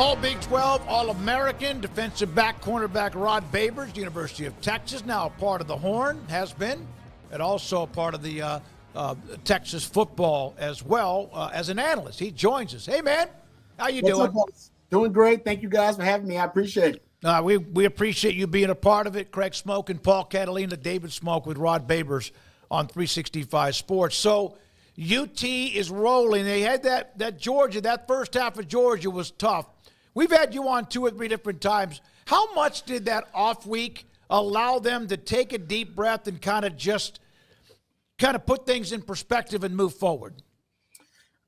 All Big 12, All-American, defensive back, cornerback Rod Babers, University of Texas, now a part of the Horn, has been, and also a part of the Texas football as well as an analyst. He joins us. Hey, man, how you doing? Up, boys? Doing great. Thank you guys for having me. I appreciate it. We appreciate you being a part of it. Craig Smoke and Paul Catalina, David Smoke with Rod Babers on 365 Sports. So UT is rolling. They had that Georgia, that first half of Georgia was tough. We've had you on 2 or 3 different times. How much did that off week allow them to take a deep breath and kind of put things in perspective and move forward?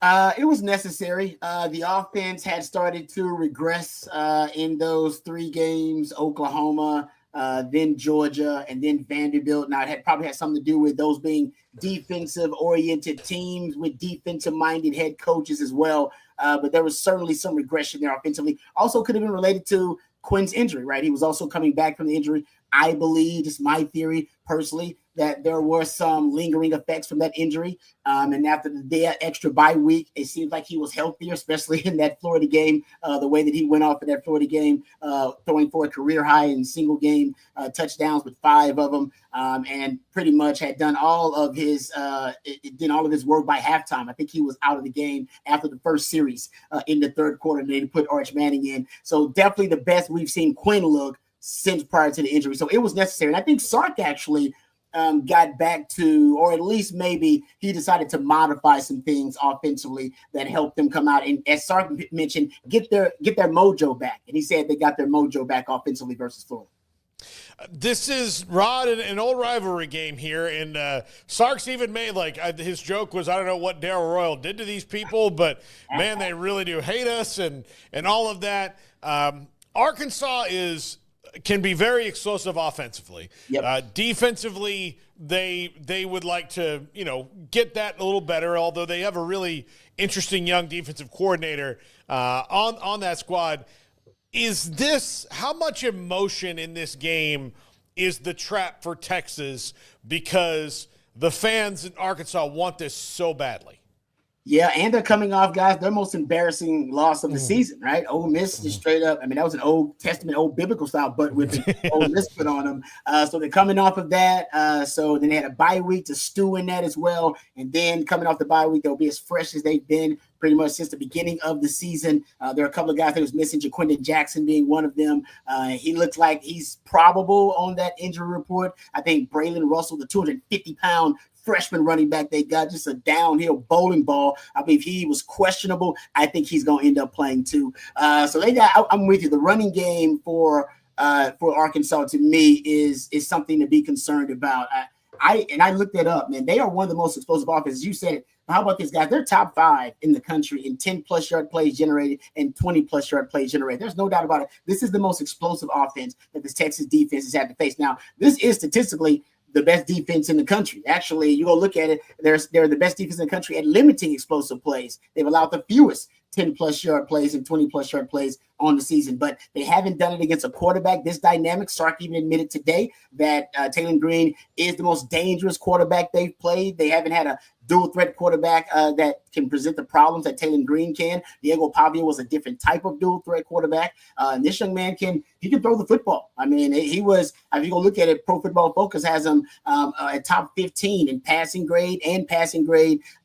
It was necessary. The offense had started to regress in those 3 games, Oklahoma, then Georgia, and then Vanderbilt. Now, it probably had something to do with those being defensive-oriented teams with defensive-minded head coaches as well. But there was certainly some regression there offensively. Also could have been related to Quinn's injury, right? He was also coming back from the injury. I believe, it's my theory personally, that there were some lingering effects from that injury. And after the extra bye week, it seemed like he was healthier, especially in that Florida game, the way that he went off in that Florida game, throwing for a career high in single game touchdowns with 5 of them, and pretty much had done all of his work by halftime. I think he was out of the game after the first series in the third quarter, and they put Arch Manning in. So definitely the best we've seen Quinn look since prior to the injury. So it was necessary. And I think Sark actually got back to, or at least maybe he decided to modify some things offensively that helped them come out. And as Sark mentioned, get their mojo back. And he said they got their mojo back offensively versus Florida. This is, Rod, an old rivalry game here, and Sark's even made, his joke was, I don't know what Darryl Royal did to these people, but, man, they really do hate us and all of that. Arkansas can be very explosive offensively. Yep. Defensively, they would like to, get that a little better, although they have a really interesting young defensive coordinator on that squad. How much emotion in this game is the trap for Texas because the fans in Arkansas want this so badly? Yeah, and they're coming off, guys, their most embarrassing loss of the season, right? Ole Miss just straight up. I mean, that was an Old Testament, old biblical style butt whipping Ole Miss put on them. So they're coming off of that. So then they had a bye week to stew in that as well. And then coming off the bye week, they'll be as fresh as they've been pretty much since the beginning of the season. There are a couple of guys that was missing, Jaquindon Jackson being one of them. He looks like he's probable on that injury report. I think Braylon Russell, the 250-pound freshman running back they got, just a downhill bowling ball. I believe he was questionable. I think he's going to end up playing too. So I'm with you. The running game for Arkansas to me is something to be concerned about. I looked that up, man. They are one of the most explosive offenses. You said it. How about this, guys? They're top 5 in the country in 10-plus yard plays generated and 20-plus yard plays generated. There's no doubt about it. This is the most explosive offense that this Texas defense has had to face. Now, this is statistically the best defense in the country. Actually, you go look at it, they're the best defense in the country at limiting explosive plays. They've allowed the fewest 10-plus yard plays and 20-plus yard plays on the season, but they haven't done it against a quarterback this dynamic. Sark even admitted today that Taylor Green is the most dangerous quarterback they've played. They haven't had a dual threat quarterback that can present the problems that Taylor Green can. Diego Pavia was a different type of dual threat quarterback. And this young man can throw the football. I mean, he was, if you go look at it, Pro Football Focus has him at top 15 in passing grade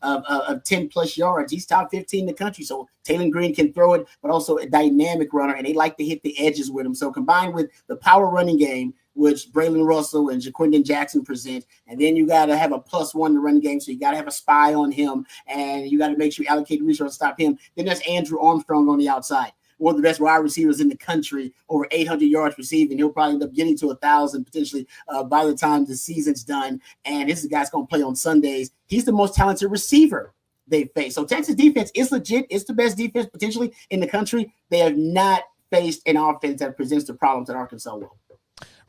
of 10-plus yards. He's top 15 in the country. So Taylor Green can throw it, but also a dynamic runner, and they like to hit the edges with him. So combined with the power running game, which Braylon Russell and Jaquindon Jackson present, and then you got to have a +1 to run game, so you got to have a spy on him, and you got to make sure you allocate resources to stop him. Then there's Andrew Armstrong on the outside, one of the best wide receivers in the country, over 800 yards receiving. He'll probably end up getting to 1,000 potentially by the time the season's done, and this is a guy's going to play on Sundays. He's the most talented receiver they face. So Texas defense is legit. It's the best defense potentially in the country. They have not faced an offense that presents the problems that Arkansas will.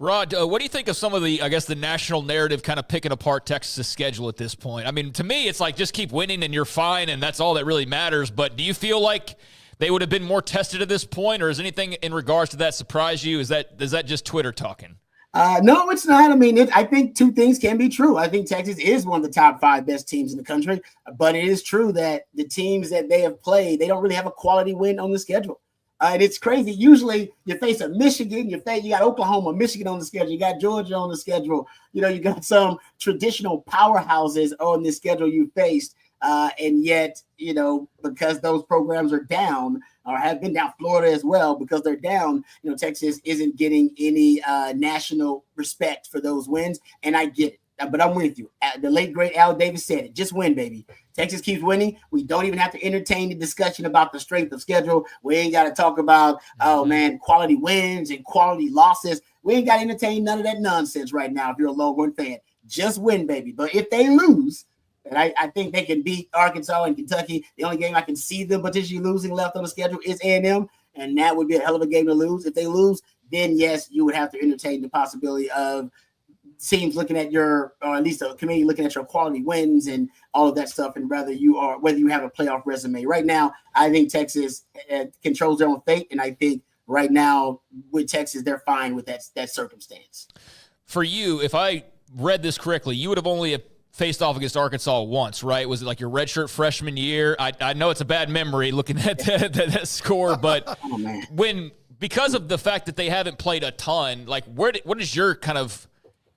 Rod, what do you think of some of the national narrative kind of picking apart Texas' schedule at this point? I mean, to me, it's like just keep winning and you're fine, and that's all that really matters. But do you feel like they would have been more tested at this point, or is anything in regards to that surprise you? Is that just Twitter talking? No, it's not. I mean, I think 2 things can be true. I think Texas is one of the top 5 best teams in the country, but it is true that the teams that they have played, they don't really have a quality win on the schedule. And it's crazy. Usually you face a Michigan, you got Oklahoma, Michigan on the schedule, you got Georgia on the schedule. You know, you got some traditional powerhouses on the schedule you faced. And yet, you know, because those programs are down or have been down, Florida as well, because they're down, you know, Texas isn't getting any national respect for those wins. And I get it. But I'm with you. The late, great Al Davis said it. Just win, baby. Texas keeps winning. We don't even have to entertain the discussion about the strength of schedule. We ain't got to talk about, oh, man, quality wins and quality losses. We ain't got to entertain none of that nonsense right now if you're a Longhorn fan. Just win, baby. But if they lose, and I think they can beat Arkansas and Kentucky, the only game I can see them potentially losing left on the schedule is A&M, and that would be a hell of a game to lose. If they lose, then, yes, you would have to entertain the possibility of teams looking at your, or at least a committee looking at your quality wins and all of that stuff, and whether you have a playoff resume. Right now, I think Texas controls their own fate, and I think right now with Texas, they're fine with that circumstance. For you, if I read this correctly, you would have only faced off against Arkansas once, right? Was it like your redshirt freshman year? I know it's a bad memory looking at that score, but because of the fact that they haven't played a ton, like what is your kind of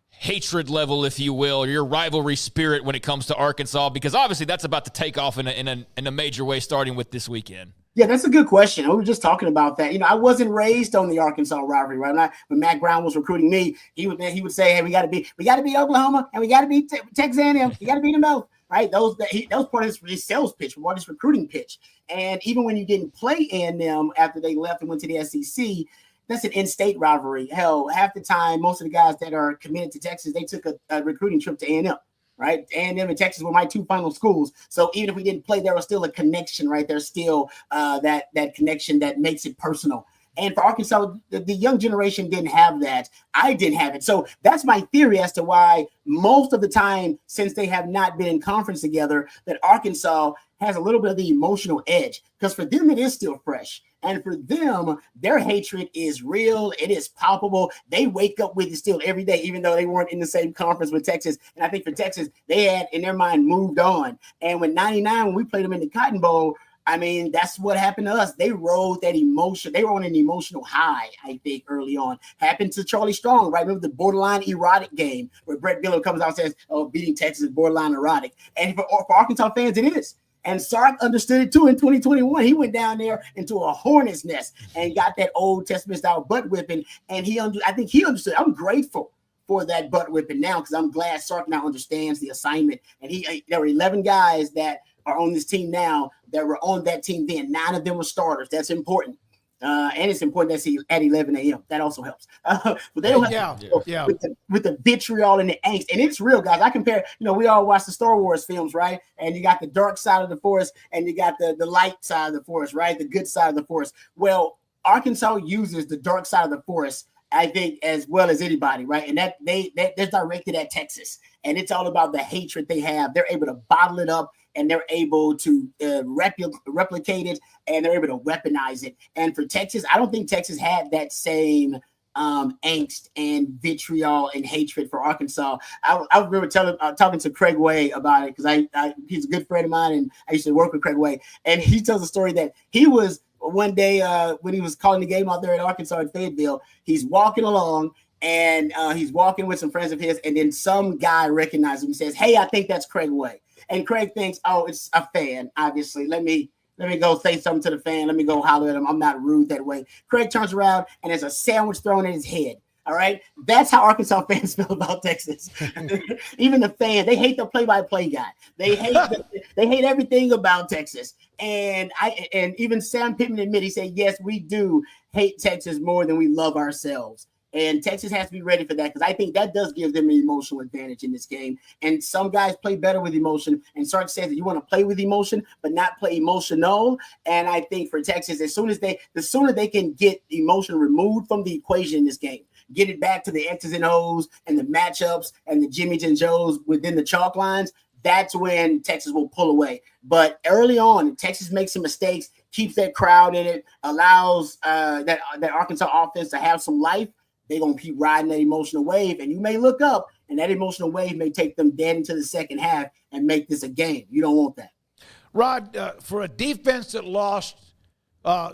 hatred level, if you will, or your rivalry spirit when it comes to Arkansas? Because obviously that's about to take off in a major way starting with this weekend. Yeah, that's a good question. We were just talking about that. You know, I wasn't raised on the Arkansas rivalry, right? When Matt Brown was recruiting me, he would say, "Hey, we got to beat Oklahoma, and we got to beat Texas A&M. You got to beat them both." Right? That was part of his sales pitch, part of his recruiting pitch. And even when you didn't play A&M after they left and went to the SEC, that's an in-state rivalry. Hell, half the time, most of the guys that are committed to Texas, they took a recruiting trip to A&M. Right, A&M and Texas were my two final schools. So even if we didn't play, there was still a connection, right? There's still that connection that makes it personal. And for Arkansas, the young generation didn't have that. I didn't have it. So that's my theory as to why most of the time, since they have not been in conference together, that Arkansas has a little bit of the emotional edge, because for them, it is still fresh. And for them, their hatred is real. It is palpable. They wake up with it still every day, even though they weren't in the same conference with Texas. And I think for Texas, they had, in their mind, moved on. And when 99, when we played them in the Cotton Bowl, I mean, that's what happened to us. They rode that emotion. They were on an emotional high, I think, early on. Happened to Charlie Strong, right? Remember the borderline erotic game where Brett Miller comes out and says, oh, beating Texas is borderline erotic. And for Arkansas fans, it is. And Sark understood it too in 2021. He went down there into a hornet's nest and got that Old Testament style butt whipping. And I think he understood. I'm grateful for that butt whipping now, because I'm glad Sark now understands the assignment. And there were 11 guys that are on this team now that were on that team then. 9 of them were starters. That's important. And it's important that he's at 11 a.m. That also helps. But they don't have to with the vitriol and the angst. And it's real, guys. I compare, we all watch the Star Wars films, right? And you got the dark side of the force and you got the light side of the force, right? The good side of the force. Well, Arkansas uses the dark side of the force, I think, as well as anybody, right? And that's directed at Texas. And it's all about the hatred they have. They're able to bottle it up, and they're able to replicate it, and they're able to weaponize it. And for Texas, I don't think Texas had that same angst and vitriol and hatred for Arkansas. I remember talking to Craig Way about it, because he's a good friend of mine, and I used to work with Craig Way. And he tells a story that he was one day when he was calling the game out there at Arkansas in Fayetteville, he's walking along, and he's walking with some friends of his, and then some guy recognizes him and says, "Hey, I think that's Craig Way." And Craig thinks, oh, it's a fan, obviously. Let me go say something to the fan. Let me go holler at him. I'm not rude that way. Craig turns around, and there's a sandwich thrown in his head. All right? That's how Arkansas fans feel about Texas. Even the fan, they hate the play-by-play guy. They hate everything about Texas. And even Sam Pittman admitted, he said, yes, we do hate Texas more than we love ourselves. And Texas has to be ready for that, because I think that does give them an emotional advantage in this game. And some guys play better with emotion. And Sark says that you want to play with emotion, but not play emotional. And I think for Texas, the sooner they can get emotion removed from the equation in this game, get it back to the X's and O's and the matchups and the Jimmys and Joes within the chalk lines, that's when Texas will pull away. But early on, Texas makes some mistakes, keeps that crowd in it, allows that Arkansas offense to have some life. They're going to keep riding that emotional wave, and you may look up, and that emotional wave may take them dead into the second half and make this a game. You don't want that. Rod, for a defense that lost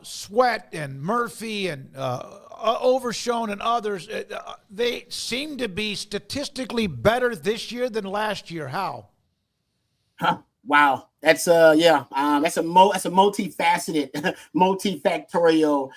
Sweat and Murphy and Overshone and others, they seem to be statistically better this year than last year. How? Huh. Wow, that's that's a multifaceted, multifactorial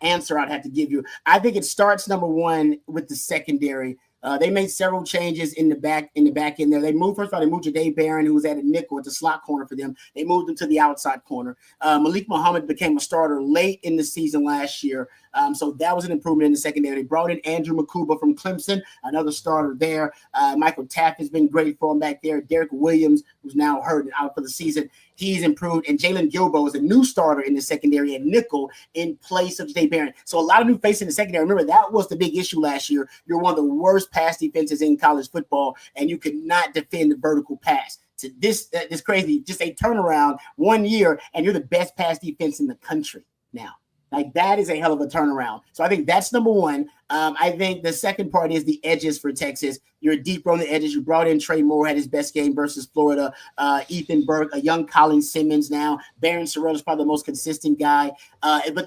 answer I'd have to give you. I think it starts number one with the secondary. They made several changes in the back end there. They moved first of all. They moved Jadae Barron, who was at a nickel at the slot corner for them. They moved him to the outside corner. Malik Muhammad became a starter late in the season last year, so that was an improvement in the secondary. They brought in Andrew Makuba from Clemson, another starter there. Michael Taft has been great for him back there. Derek Williams, who's now hurt and out for the season, he's improved. And Jalen Gilbo is a new starter in the secondary at nickel in place of Jadae Barron. So a lot of new faces in the secondary. Remember, that was the big issue last year. You're one of the worst pass defenses in college football, and you could not defend the vertical pass. To this crazy, just a turnaround 1 year, and you're the best pass defense in the country now. Like, that is a hell of a turnaround. So I think that's number one. I think the second part is the edges for Texas. You're deeper on the edges. You brought in Trey Moore, had his best game versus Florida. Ethan Burke, a young Colin Simmons now. Barron Sorrell is probably the most consistent guy. But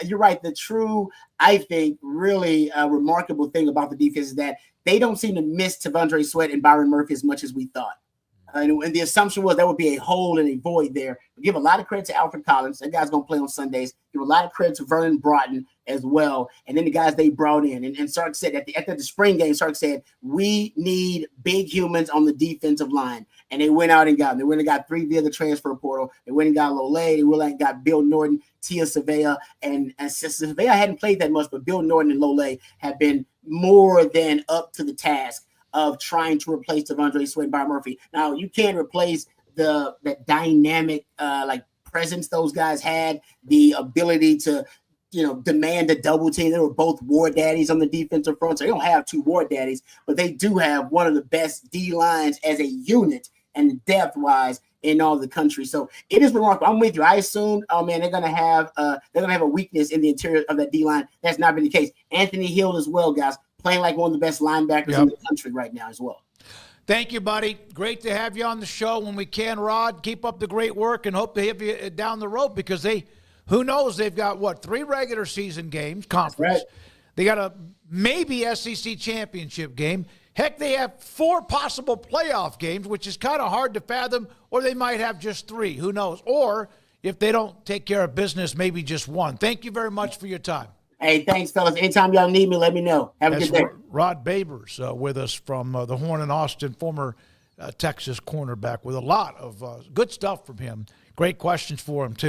you're right. The true, I think, really remarkable thing about the defense is that they don't seem to miss Tavondre Sweat and Byron Murphy as much as we thought. And the assumption was there would be a hole and a void there. We give a lot of credit to Alfred Collins. That guy's going to play on Sundays. Give a lot of credit to Vernon Broughton as well. And then the guys they brought in. And Sark said at the spring game, Sark said, we need big humans on the defensive line. And they went out and got them. They went and got 3 via the transfer portal. They went and got Lole. They went and got Bill Norton, Tia Savea. And Savea hadn't played that much, but Bill Norton and Lole have been more than up to the task of trying to replace Tavondre Sweat by Murphy. Now, you can't replace the dynamic presence those guys had, the ability to demand a double team. They were both war daddies on the defensive front, so they don't have 2 war daddies, but they do have one of the best D lines as a unit and depth-wise in all the country. So it is remarkable. I'm with you. I assumed, they're gonna have a weakness in the interior of that D line. That's not been the case. Anthony Hill as well, guys, playing like one of the best linebackers in the country right now as well. Thank you, buddy. Great to have you on the show when we can, Rod. Keep up the great work and hope to have you down the road because who knows, they've got 3 regular season games, conference. Right. They got a maybe SEC championship game. Heck, they have 4 possible playoff games, which is kind of hard to fathom, or they might have just 3. Who knows? Or if they don't take care of business, maybe just 1. Thank you very much for your time. Hey, thanks, fellas. Anytime y'all need me, let me know. Have a good day. Rod Babers with us from the Horn in Austin, former Texas cornerback, with a lot of good stuff from him. Great questions for him, too.